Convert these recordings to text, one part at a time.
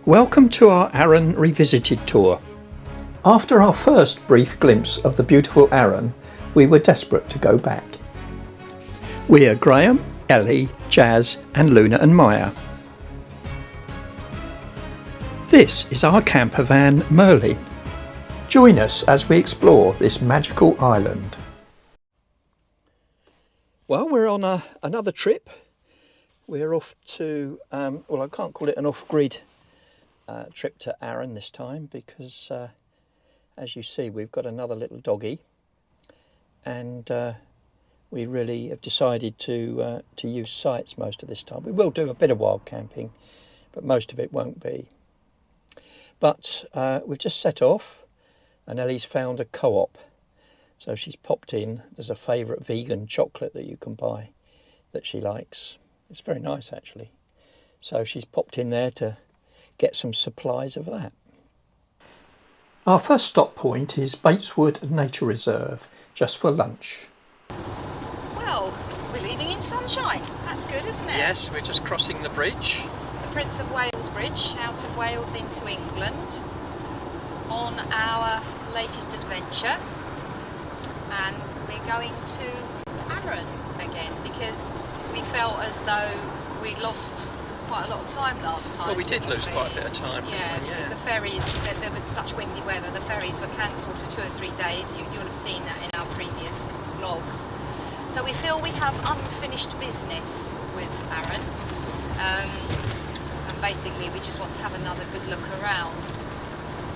Welcome to our Arran Revisited tour. After our first brief glimpse of the beautiful Arran, we were desperate to go back. We are Graham, Ellie, Jazz and Luna and Maya. This is our campervan Merlin. Join us as we explore this magical island. Well, we're on another trip. We're off to, well, I can't call it an off-grid trip to Arran this time because, as you see, we've got another little doggy, and we really have decided to use sights most of this time. We will do a bit of wild camping, but most of it won't be. But we've just set off, and Ellie's found a co-op, so she's popped in. There's a favourite vegan chocolate that you can buy that she likes. It's very nice, actually. So she's popped in there to get some supplies of that. Our first stop point is Bateswood Nature Reserve, just for lunch. Well, we're leaving in sunshine. That's good, isn't it? Yes, we're just crossing the bridge. The Prince of Wales Bridge, out of Wales into England, on our latest adventure. And we're going to Arran again because we felt as though we'd lost quite a lot of time last time. Well, we did lose quite a bit of time. Yeah, because the ferries, there was such windy weather, the ferries were cancelled for 2 or 3 days. You'll have seen that in our previous vlogs. So we feel we have unfinished business with Arran. And basically we just want to have another good look around.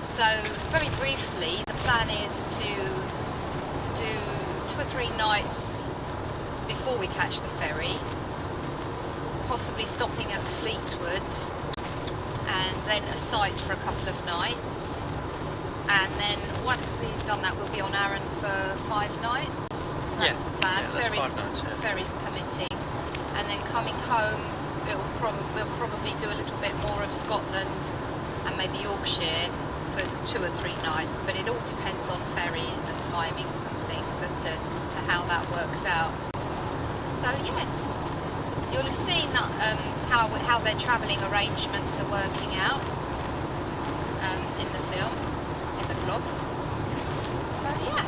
So very briefly, the plan is to do 2 or 3 nights before we catch the ferry, possibly stopping at Fleetwood, and then a site for a couple of nights, and then once we've done that we'll be on Arran for 5 nights. That's the plan. Yeah, that's 5 nights, yeah. Ferries permitting, and then coming home we'll probably do a little bit more of Scotland and maybe Yorkshire for 2 or 3 nights, but it all depends on ferries and timings and things as to how that works out. So yes, you'll have seen that, how their travelling arrangements are working out in the film, in the vlog. So yeah,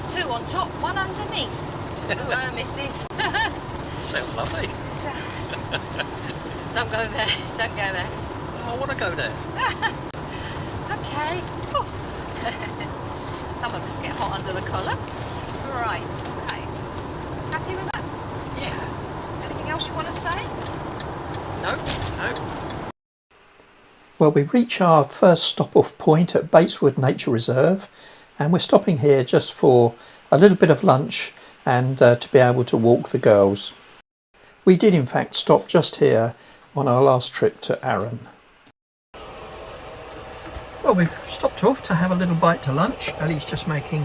2 on top, 1 underneath. Ooh, missus. Sounds lovely. So, don't go there, don't go there. Oh, I want to go there. Okay. Oh. Some of us get hot under the collar. Right, okay. Happy with that? Yeah. Anything else you want to say? No. Well, we reach our first stop-off point at Bateswood Nature Reserve, and we're stopping here just for a little bit of lunch and to be able to walk the girls. We did in fact stop just here on our last trip to Arran. Well, we've stopped off to have a little bite to lunch. Ellie's just making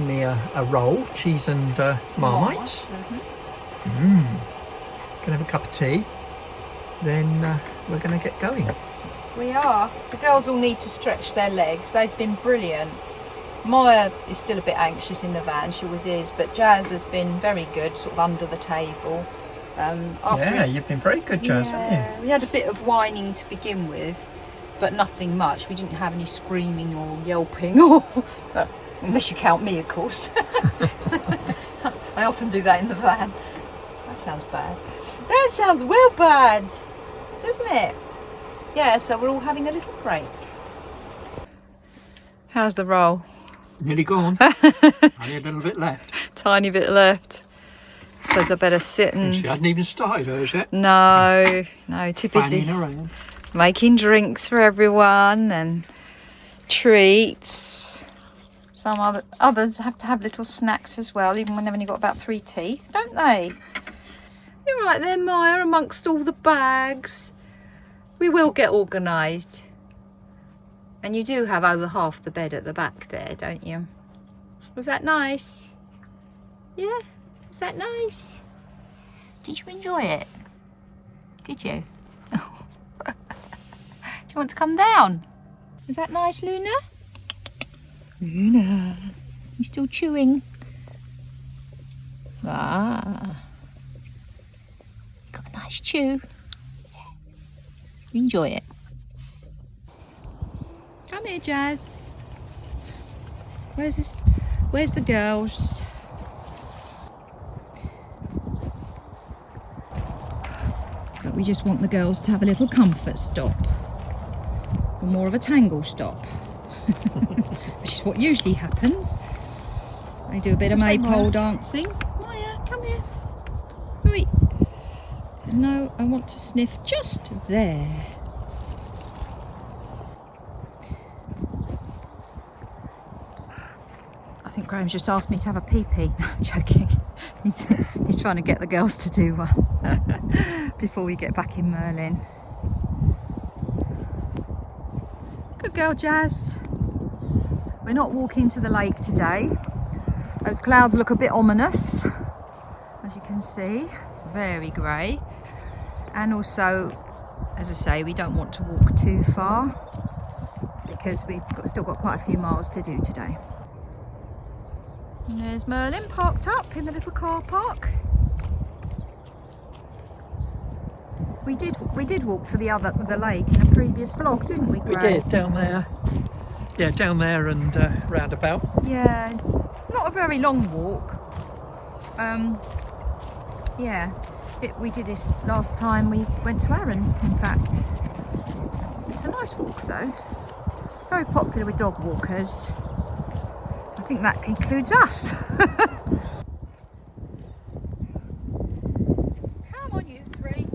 me a roll, cheese and Marmite. Gonna have a cup of tea, then we're gonna get going. We are. The girls all need to stretch their legs. They've been brilliant. Maya is still a bit anxious in the van, she always is, but Jazz has been very good, sort of under the table. Yeah, you've been very good, Jazz, haven't you? We had a bit of whining to begin with, but nothing much. We didn't have any screaming or yelping, or unless you count me, of course. I often do that in the van. That sounds bad. That sounds well bad, doesn't it? Yeah, so we're all having a little break. How's the roll? Nearly gone. Only a little bit left. Tiny bit left. I suppose I better sit and... She hasn't even started hers yet. No, too busy. Fanning around. Making drinks for everyone and treats. Some others have to have little snacks as well, even when they've only got about 3 teeth, don't they? You're right there, Maya, amongst all the bags. We will get organised. And you do have over half the bed at the back there, don't you? Was that nice? Yeah? Was that nice? Did you enjoy it? Did you? Do you want to come down? Was that nice, Luna? Luna, you still chewing? Ah. Got a nice chew. Enjoy it. Come here, Jazz. Where's the girls? But we just want the girls to have a little comfort stop. Or more of a tangle stop. Which is what usually happens. They do a bit of maypole dancing. Maya, come here. Oi. No, I want to sniff just there. I think Graham's just asked me to have a pee-pee. No, I'm joking. He's trying to get the girls to do one before we get back in Merlin. Good girl, Jazz. We're not walking to the lake today. Those clouds look a bit ominous, as you can see, very grey. And also, as I say, we don't want to walk too far because we've still got quite a few miles to do today. And there's Merlin parked up in the little car park. We did walk to the lake in a previous vlog, didn't we, Greg? We did, down there. Yeah, down there and roundabout. Yeah, not a very long walk. Yeah, we did this last time we went to Arran, in fact. It's a nice walk though. Very popular with dog walkers. I think that includes us. Come on, you three.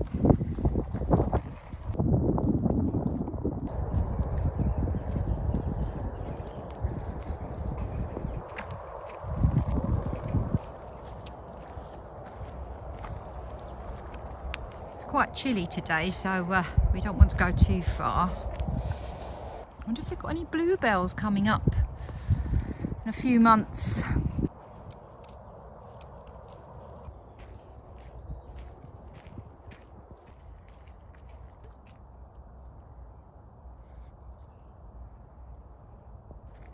It's quite chilly today, so we don't want to go too far. I wonder if they've got any bluebells coming up in a few months.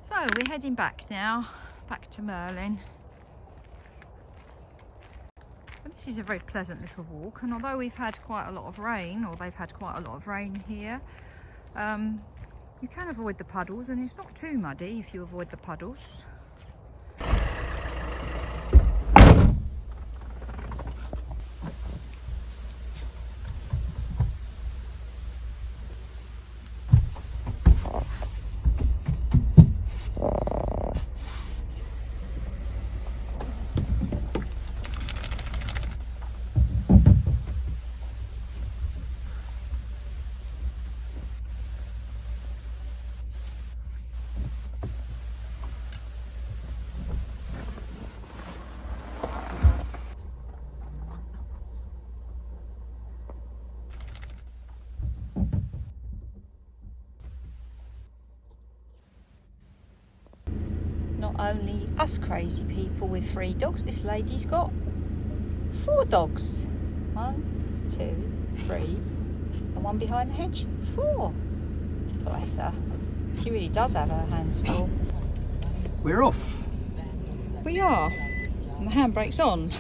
So we're heading back now, back to Merlin. But this is a very pleasant little walk, and although we've had quite a lot of rain, or they've had quite a lot of rain here, you can avoid the puddles, and it's not too muddy if you avoid the puddles. Not only us crazy people with 3 dogs, this lady's got 4 dogs. 1, 2, 3, and one behind the hedge, 4. Bless her. She really does have her hands full. We're off. We are. And the handbrake's on.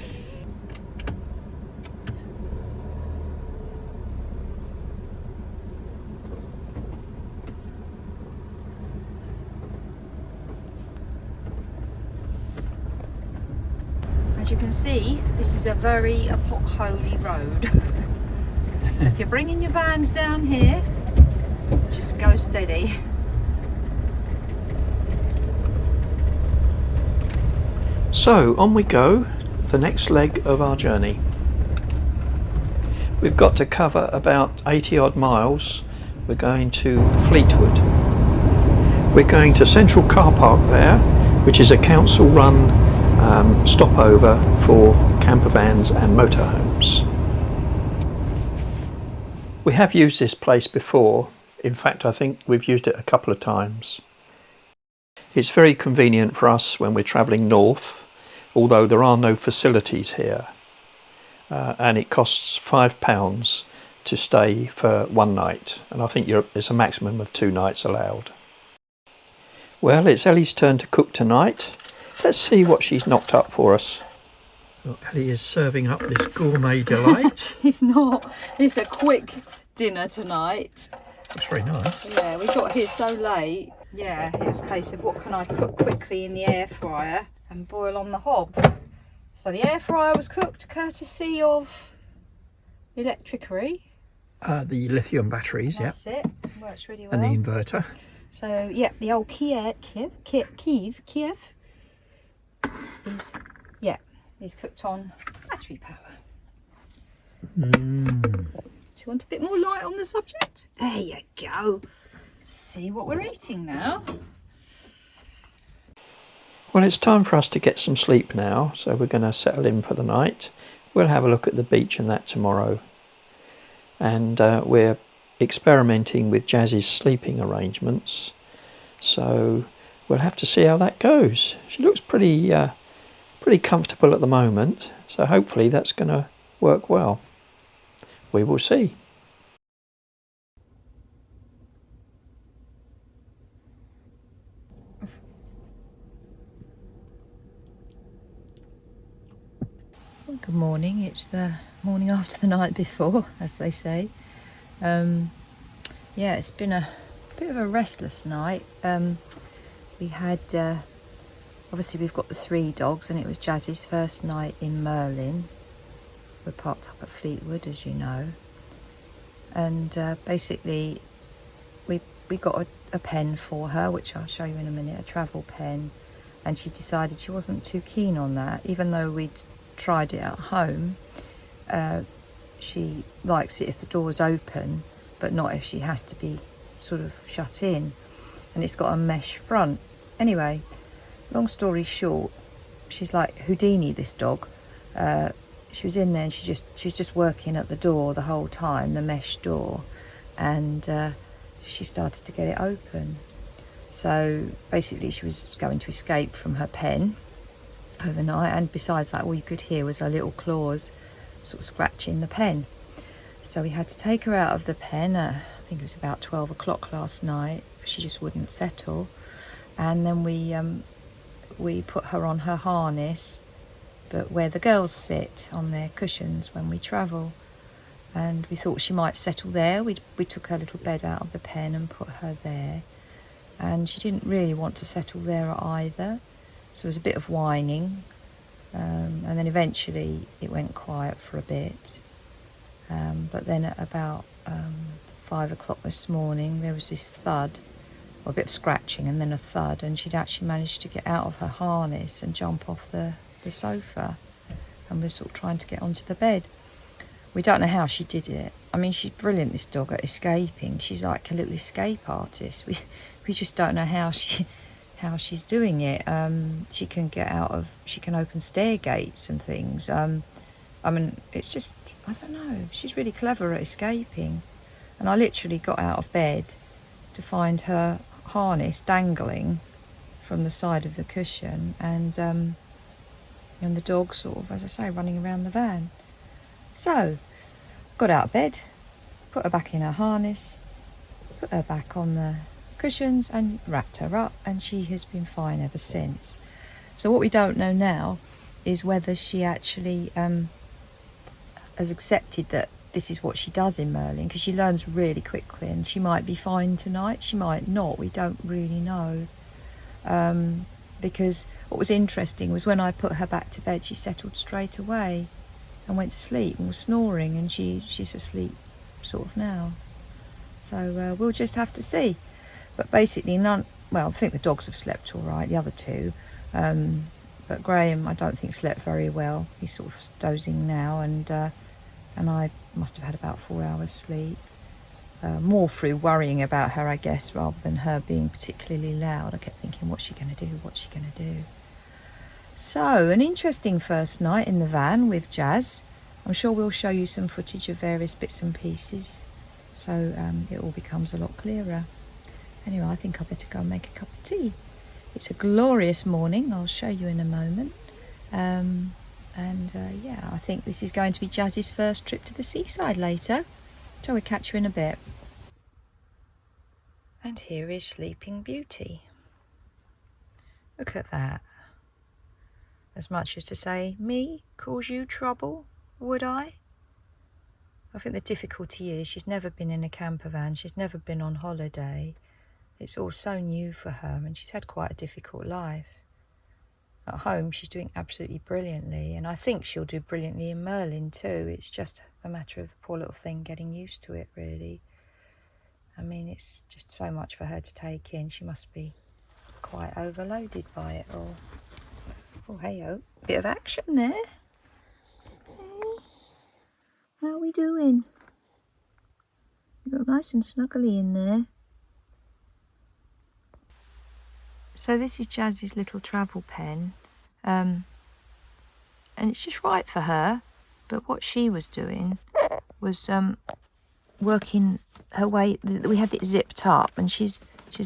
As you can see, this is a very potholy road. So if you're bringing your vans down here, just go steady. So on we go, the next leg of our journey. We've got to cover about 80 odd miles. We're going to Fleetwood. We're going to Central Car Park there, which is a council run stopover for campervans and motorhomes. We have used this place before. In fact, I think we've used it a couple of times. It's very convenient for us when we're travelling north, although there are no facilities here. And it costs £5 to stay for 1 night, and I think there's a maximum of 2 nights allowed. Well, it's Ellie's turn to cook tonight. Let's see what she's knocked up for us. Well, Ellie is serving up this gourmet delight. It's not. It's a quick dinner tonight. That's very nice. Yeah, we got here so late. Yeah, it was a case of what can I cook quickly in the air fryer and boil on the hob. So the air fryer was cooked courtesy of Electricery. The lithium batteries, yeah. That's it. Works really well. And the inverter. So yeah, the old Kiev is cooked on battery power. Do you want a bit more light on the subject? There you go. See what we're eating now. Well, it's time for us to get some sleep now, so we're going to settle in for the night. We'll have a look at the beach and that tomorrow. And we're experimenting with Jazz's sleeping arrangements, so we'll have to see how that goes. She looks pretty comfortable at the moment, so hopefully that's going to work well. We will see. Good morning. It's the morning after the night before, as they say. Yeah, it's been a bit of a restless night. We had obviously we've got the 3 dogs, and it was Jazz's first night in Merlin. We're parked up at Fleetwood, as you know, and basically we got a pen for her, which I'll show you in a minute, a travel pen, and she decided she wasn't too keen on that, even though we'd tried it at home. She likes it if the door's open, but not if she has to be sort of shut in, and it's got a mesh front. Anyway, long story short, she's like Houdini, this dog. She was in there and she's just working at the door the whole time, the mesh door, and she started to get it open. So basically she was going to escape from her pen overnight, and besides that, all you could hear was her little claws sort of scratching the pen. So we had to take her out of the pen. I think it was about 12 o'clock last night. She just wouldn't settle, and then we put her on her harness, but where the girls sit on their cushions when we travel, and we thought she might settle there. We took her little bed out of the pen and put her there, and she didn't really want to settle there either. So there was a bit of whining, and then eventually it went quiet for a bit. But then at about 5 o'clock this morning, there was this thud, or a bit of scratching and then a thud, and she'd actually managed to get out of her harness and jump off the sofa, and we're sort of trying to get onto the bed. We don't know how she did it. I mean, she's brilliant, this dog, at escaping. She's like a little escape artist. We just don't know how she's doing it. She can open stair gates and things. I mean, it's just, I don't know, she's really clever at escaping. And I literally got out of bed to find her harness dangling from the side of the cushion, and the dog sort of, as I say, running around the van. So got out of bed, put her back in her harness, put her back on the cushions and wrapped her up, and she has been fine ever since. So what we don't know now is whether she actually has accepted that this is what she does in Merlin, because she learns really quickly, and she might be fine tonight, she might not, we don't really know. Because what was interesting was when I put her back to bed, she settled straight away and went to sleep and was snoring, and she's asleep sort of now. So we'll just have to see. But basically I think the dogs have slept all right, the other 2. But Graham, I don't think, slept very well. He's sort of dozing now, and I must have had about 4 hours sleep. More through worrying about her, I guess, rather than her being particularly loud. I kept thinking, what's she going to do? What's she going to do? So, an interesting first night in the van with Jazz. I'm sure we'll show you some footage of various bits and pieces, so it all becomes a lot clearer. Anyway, I think I better go and make a cup of tea. It's a glorious morning. I'll show you in a moment. Yeah, I think this is going to be Jazz's first trip to the seaside later. So we'll catch you in a bit. And here is Sleeping Beauty. Look at that. As much as to say, me cause you trouble, would I? I think the difficulty is she's never been in a camper van, she's never been on holiday. It's all so new for her, and she's had quite a difficult life. At home she's doing absolutely brilliantly, and I think she'll do brilliantly in Merlin too. It's just a matter of the poor little thing getting used to it, really. I mean, it's just so much for her to take in. She must be quite overloaded by it all. Oh, hey-oh, bit of action there. Hey, how are we doing? You look nice and snuggly in there. So this is Jazz's little travel pen, and it's just right for her. But what she was doing was working her way. We had it zipped up, and she's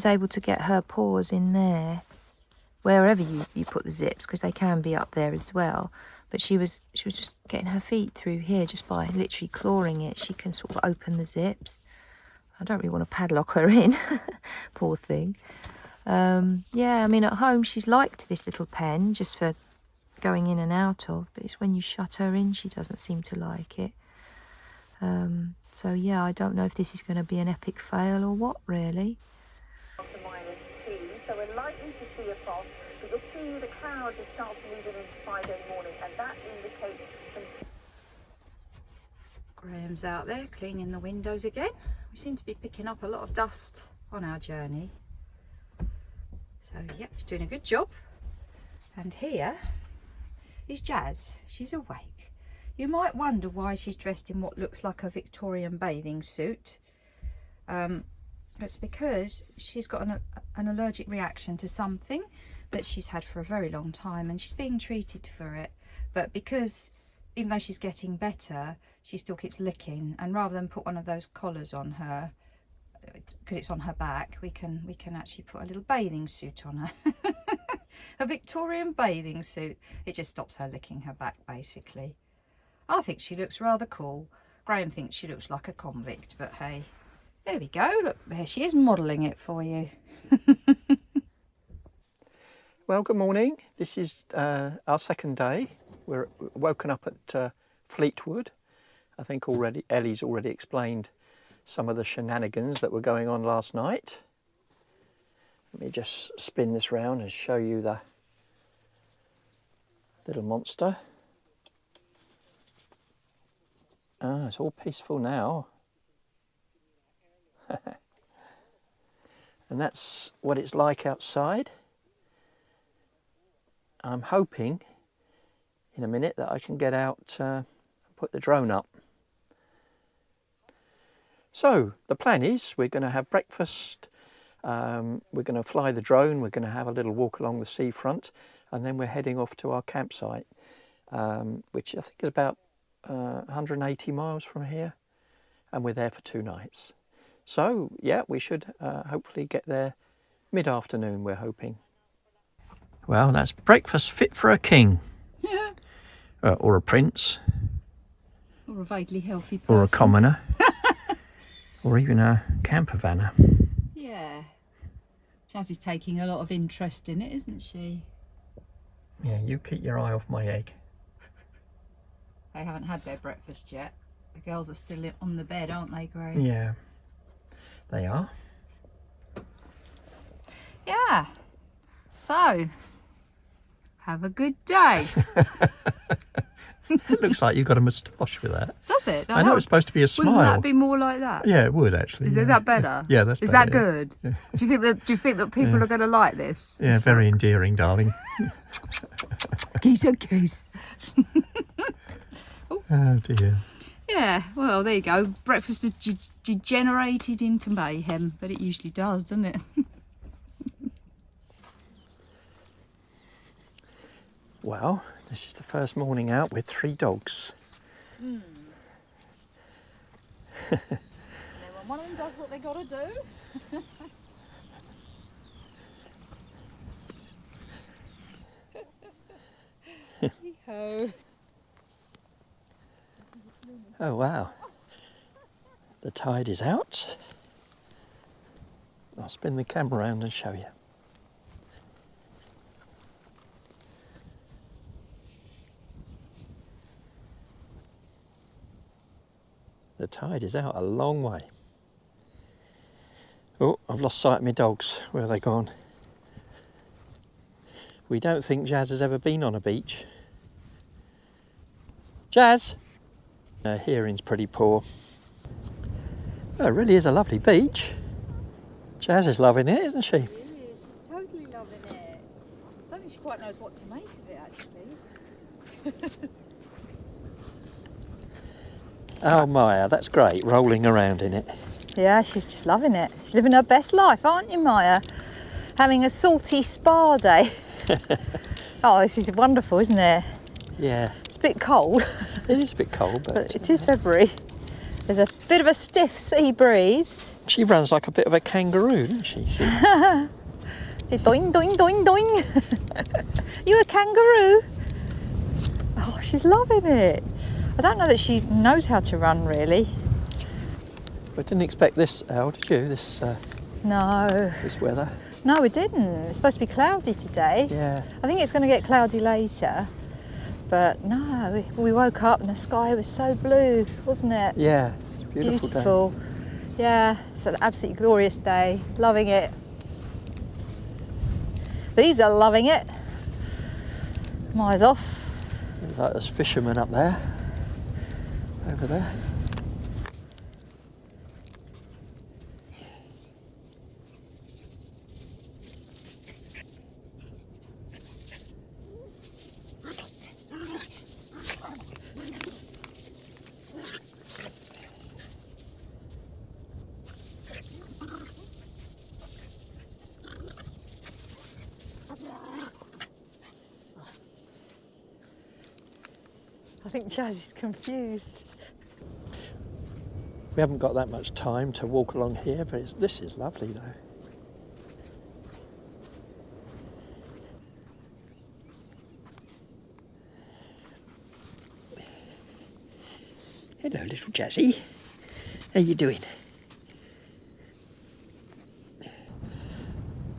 able to get her paws in there, wherever you put the zips, because they can be up there as well. But she was just getting her feet through here just by literally clawing it. She can sort of open the zips. I don't really want to padlock her in, poor thing. Yeah, I mean, at home she's liked this little pen just for going in and out of, but it's when you shut her in she doesn't seem to like it. So yeah, I don't know if this is going to be an epic fail or what, really. To -2, so we're likely to see a frost, but you'll see the cloud just starts to move into Friday morning, and that indicates some... Graham's out there cleaning the windows again. We seem to be picking up a lot of dust on our journey. So yep, he's doing a good job. And here is Jazz. She's awake. You might wonder why she's dressed in what looks like a Victorian bathing suit. It's because she's got an allergic reaction to something that she's had for a very long time, and she's being treated for it. But because, even though she's getting better, she still keeps licking, and rather than put one of those collars on her, because it's on her back, we can actually put a little bathing suit on her. A Victorian bathing suit. It just stops her licking her back, basically. I think she looks rather cool. Graham thinks she looks like a convict, but hey, there we go. Look, there she is modelling it for you. Well, good morning. This is our second day. We're woken up at Fleetwood. I think Ellie's already explained some of the shenanigans that were going on last night. Let me just spin this round and show you the little monster. Ah, it's all peaceful now. And that's what it's like outside. I'm hoping in a minute that I can get out and put the drone up. So the plan is we're going to have breakfast, we're going to fly the drone, we're going to have a little walk along the seafront, and then we're heading off to our campsite, which I think is about 180 miles from here, and we're there for 2 nights. So yeah, we should hopefully get there mid-afternoon, we're hoping. Well, that's breakfast fit for a king. Or a prince. Or a vaguely healthy person. Or a commoner. Or even a campervanner. Yeah. Jazz is taking a lot of interest in it, isn't she? Yeah, you keep your eye off my egg. They haven't had their breakfast yet. The girls are still on the bed, aren't they, Gray? Yeah, they are. Yeah. So, have a good day. It looks like you've got a moustache with that. Does it? No, I know it's supposed to be a smile. Wouldn't that be more like that? Yeah, it would actually. Is that better? Yeah, that's better. Is that good? Yeah. Do you think that people are going to like this? Yeah, very endearing, darling. Geese and geese. Oh dear. Yeah, well, there you go. Breakfast has degenerated into mayhem, but it usually does, doesn't it? Well, this is the first morning out with 3 dogs. And then when one of them does what they got to do. Hee-ho. Oh wow, the tide is out. I'll spin the camera around and show you. The tide is out a long way. Oh, I've lost sight of my dogs. Where have they gone? We don't think Jazz has ever been on a beach. Jazz! Her hearing's pretty poor. Well, it really is a lovely beach. Jazz is loving it, isn't she? She is, she's totally loving it. I don't think she quite knows what to make of it, actually. Oh, Maya, that's great, rolling around in it. Yeah, she's just loving it. She's living her best life, aren't you, Maya? Having a salty spa day. Oh, this is wonderful, isn't it? Yeah. It's a bit cold. It is a bit cold, but It is February. There's a bit of a stiff sea breeze. she runs like a bit of a kangaroo, doesn't she? Doing, doing, doing, doing. You a kangaroo? Oh, she's loving it. I don't know that she knows how to run, really. I didn't expect this, Elle, did you? This weather. No, we didn't. It's supposed to be cloudy today. Yeah. I think it's going to get cloudy later. But no, we woke up and the sky was so blue, wasn't it? Yeah. It's a beautiful day. Yeah, it's an absolutely glorious day. Loving it. These are loving it. Maya's off. Like there's fishermen up there. Over there. I think Jazz is confused. We haven't got that much time to walk along here, but this is lovely though. Hello, little Jazzy. How you doing?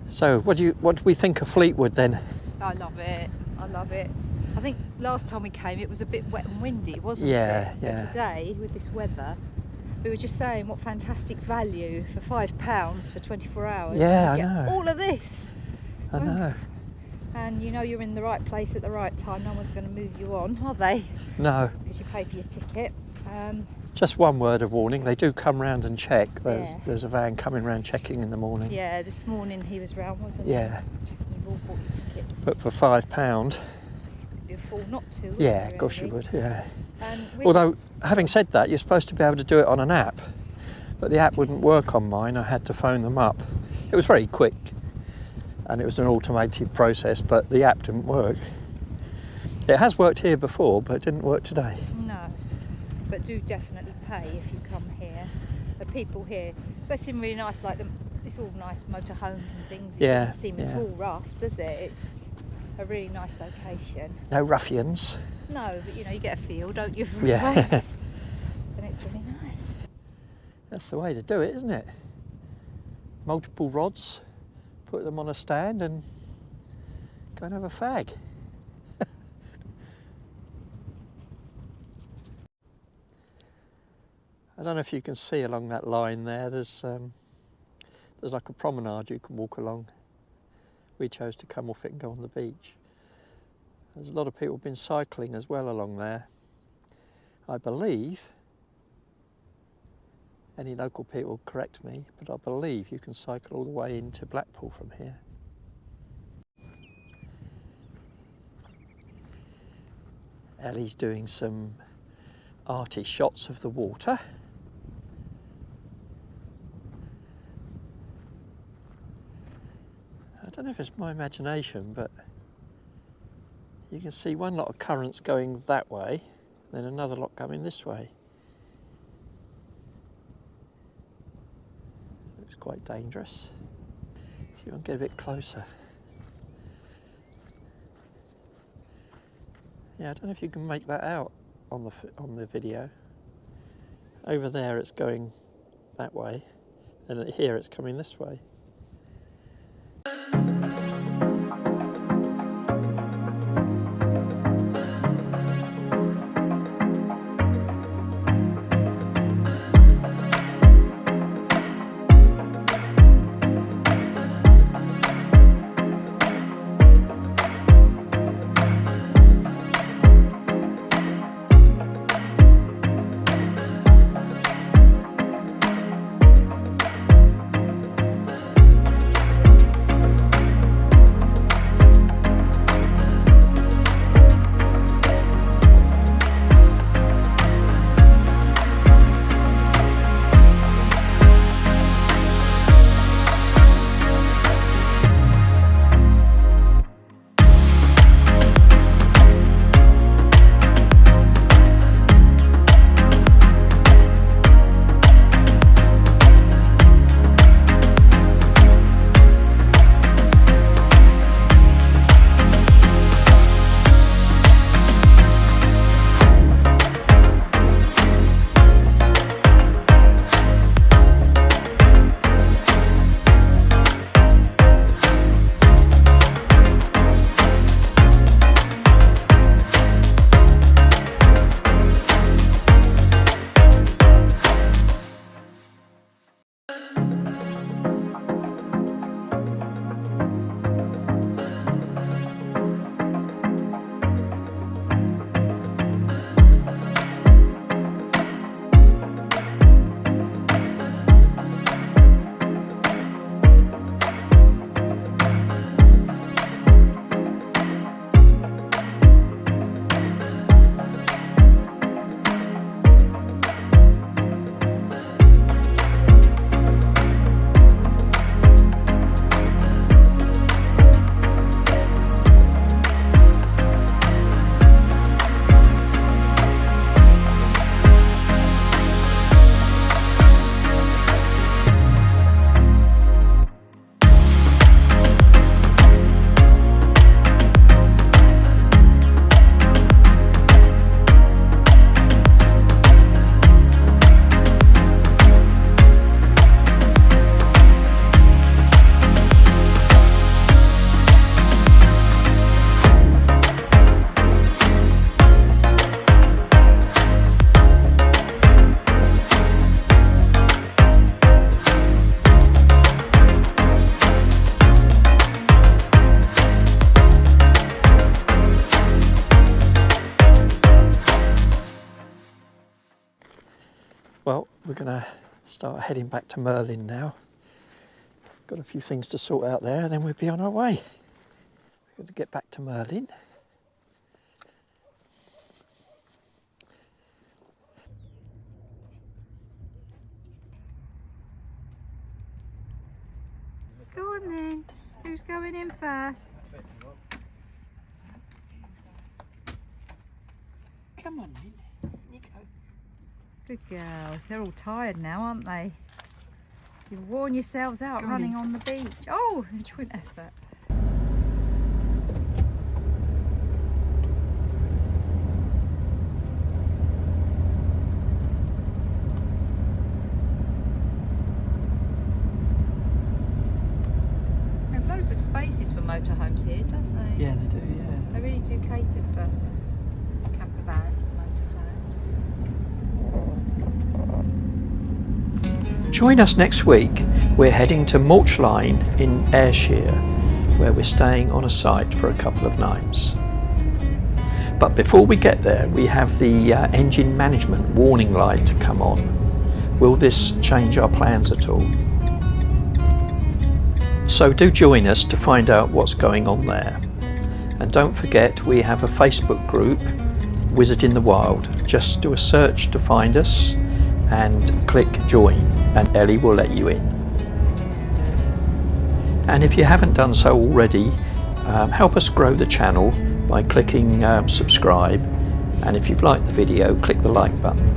So, what do we think of Fleetwood then? I love it. I love it. I think last time we came it was a bit wet and windy, wasn't Yeah, it? yeah. But today, with this weather, we were just saying what fantastic value for £5 for 24 hours. Yeah, You I get know. all of this. I know. And you know you're in the right place at the right time. No one's going to move you on, are they? No. Because you pay for your ticket. Just one word of warning, they do come round and check. Yeah. There's a van coming round checking in the morning. Yeah, this morning he was round, wasn't Yeah. he? You've all bought your tickets. But for £5, You'd be a fool not to. wouldn't yeah, you, of course you really? would, yeah. And with Although, this- having said that, you're supposed to be able to do it on an app, but the app wouldn't work on mine. I had to phone them up. It was very quick, and it was an automated process, but the app didn't work. It has worked here before, but it didn't work today. No, but do definitely pay if you come here. The people here, they seem really nice, like it's all nice motorhomes and things. It Yeah, doesn't seem at yeah. all rough, does it? It's a really nice location. No ruffians. No, but you know, you get a feel, don't you? for a Yeah. place? And it's really nice. That's the way to do it, isn't it? Multiple rods, put them on a stand and go and have a fag. I don't know if you can see along that line there, there's like a promenade you can walk along. We chose to come off it and go on the beach. There's a lot of people been cycling as well along there. I believe, any local people correct me, but I believe you can cycle all the way into Blackpool from here. Ellie's doing some arty shots of the water. I don't know if it's my imagination, but you can see one lot of currents going that way, then another lot coming this way. Looks quite dangerous. See if I can get a bit closer. Yeah, I don't know if you can make that out on the video. Over there it's going that way, and here it's coming this way. we're going to start heading back to Merlin now. Got a few things to sort out there, then we'll be on our way. We're going to get back to Merlin. Go on then. Who's going in first? Come on, Lynn. You go. Good girls. They're all tired now, aren't they? You've worn yourselves out Go running in. on the beach. Oh, joint effort. They have loads of spaces for motorhomes here, don't they? Yeah, they do, yeah. They really do cater for campervans and motorhomes. Join us next week. We're heading to Morchline in Ayrshire, where we're staying on a site for a couple of nights. But before we get there, we have the engine management warning light to come on. Will this change our plans at all? So do join us to find out what's going on there. And don't forget, we have a Facebook group, Wizard in the Wild. Just do a search to find us and click join, and Ellie will let you in. And if you haven't done so already, help us grow the channel by clicking subscribe, and if you've liked the video, click the like button.